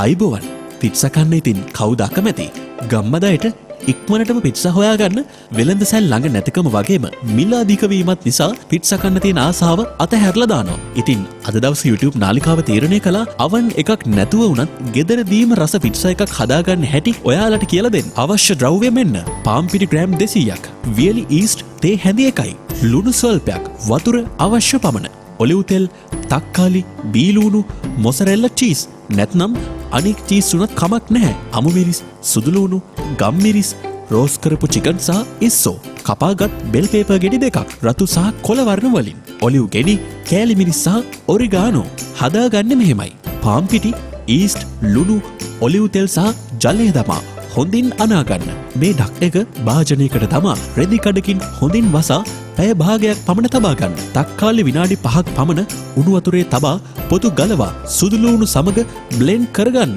අයිබෝවන් පිට්සා කන්න ඉතින් කවුද අකමැති? ගම්මදයට ඉක්මනටම පිට්සා හොයාගන්න වෙළඳ සැල් ළඟ නැතිකම වගේම මිල අධික වීමත් නිසා පිට්සා කන්න තියෙන ආසාව අතහැරලා දානවා. ඉතින් අද දවසේ YouTube නාලිකාව තීරණය කළා අවන් එකක් නැතුව වුණත් ගෙදරදීම රස පිට්සා එකක් හදාගන්න හැටි ඔයාලට කියලා දෙන්න. අවශ්‍ය ද්‍රව්‍ය මෙන්න පාම් පිටි ග්‍රෑම් 200ක්, වියලි ඊස්ට් තේ හැඳි එකයි, ලුණු ස්වල්පයක්, වතුර අවශ්‍ය පමණ, ඔලිව් තෙල්, තක්කාලි, බීලූණු, මොසරෙල්ලා චීස් නැත්නම් අනික් චීස් උනත් කමක් නැහැ. අමු මිරිස්, සුදුලූණු, ගම් මිරිස්, රෝස් කරපු චිකන් සහ ඉස්සෝ, කපාගත් බෙල් පේපර් ගෙඩි දෙකක්, රතු සහ කොළ වර්ණ වලින්, ඔලිව් ගෙඩි, කෑලි මිරිස් සහ ඔරිගානෝ. හදාගන්නේ මෙහෙමයි. පාම් පිටි, ඊස්ට්, ලුණු, ඔලිව් තෙල් සහ ජලය දමා හොඳින් අනාගන්න. මේ ඩක් එක භාජනයකට තමා රෙදි කඩකින් හොඳින් වසා පැය භාගයක් පමණ තබා ගන්න. තක්කාලි විනාඩි 5ක් පමණ උණු වතුරේ තබා පොතු ගලවා සුදුලූණු සමග බ්ලෙන්ඩ් කරගන්න.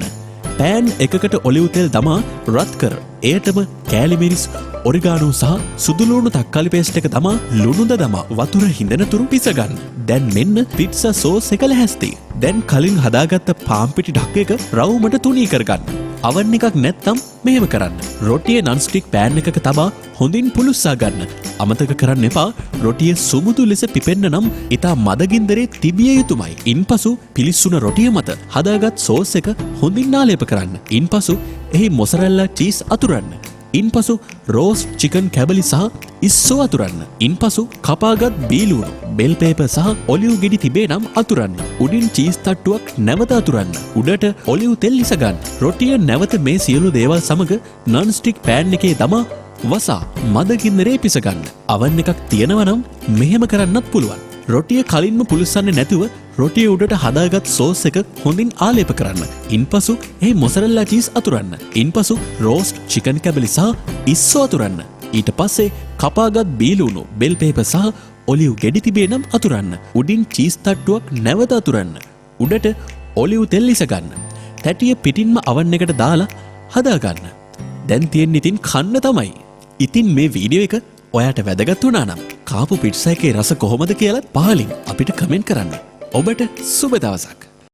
පෑන් එකකට ඔලිව් තෙල් දමා රත් කර එයටම කෑලි මිරිස්, ඔරිගානෝ සහ සුදුලූණු තක්කාලි පේස්ට් එක දමා ලුණුද දමා වතුර හිඳෙනතුරු පිස ගන්න. දැන් මෙන්න පිට්සා සෝස් එක ලැහැස්ති. දැන් කලින් හදාගත්ත පාම් පිටි ඩක් එක රවුමට තුනී කරගන්න. අවන් එකක් නැත්තම් මෙහෙම කරන්න. රොටියේ නන් ස්ටික් පෑන් එකක තබා හොඳින් පුලුස්සා ගන්න. අමතක කරන්න එපා රොටිය සුමුදු ලෙස පිපෙන්න නම් ඉතා මදගින්දරේ තිබිය යුතුමයි. ඉන්පසු පිලිස්සුන රොටිය මත හදාගත් සෝස් එක හොඳින් නාලේප කරන්න. ඉන්පසු එහි මොසරෙල්ලා චීස් අතුරන්න. ඉන්පසු රෝස් චිකන් කැබලි සහ ඉස්සෝ අතුරන්න. ඉන්පසු කපාගත් බීලූණු, බෙල් පේපර් සහ ඔලිව් ගෙඩි තිබේ නම් අතුරන්න. උඩින් චීස් තට්ටුවක් නැවත අතුරන්න. උඩට ඔලිව් තෙල් ඉසගන්න. රොටිය නැවත මේ සියලු දේවල් සමග නන් ස්ටික් පෑන් එකේ දමා වසා මදගින්නරේ පිසගන්න. අවන් එකක් තියෙනවා නම් මෙහෙම කරන්නත් පුළුවන්. රොටිය කලින්ම පුලුස්සන්නේ නැතුව රොටිය උඩට හදාගත් සෝස් එක හොඳින් ආලේප කරන්න. ඉන්පසු එහි මොසරෙල්ලා චීස් අතුරන්න. ඉන්පසු රෝස්ට් චිකන් කැබලි සහ ඉස්සෝ අතුරන්න. ඊට පස්සේ කපාගත් බීලූණු, බෙල් පේපර් සහ ඔලිව් ගෙඩි තිබේ නම් අතුරන්න. උඩින් චීස් තට්ටුවක් නැවත අතුරන්න. උඩට ඔලිව් තෙල් ඉසගන්න. තැටිය පිටින්ම අවන් එකට දාලා හදාගන්න. දැන් තියෙන්නේ ඉතින් කන්න තමයි. ඉතින් මේ වීඩියෝ එක ඔයාට වැදගත් වුණා නම් කාපු පිට්සා එකේ රස කොහොමද කියලා පහලින් අපිට කමෙන්ට් කරන්න. ඔබට සුබ දවසක්.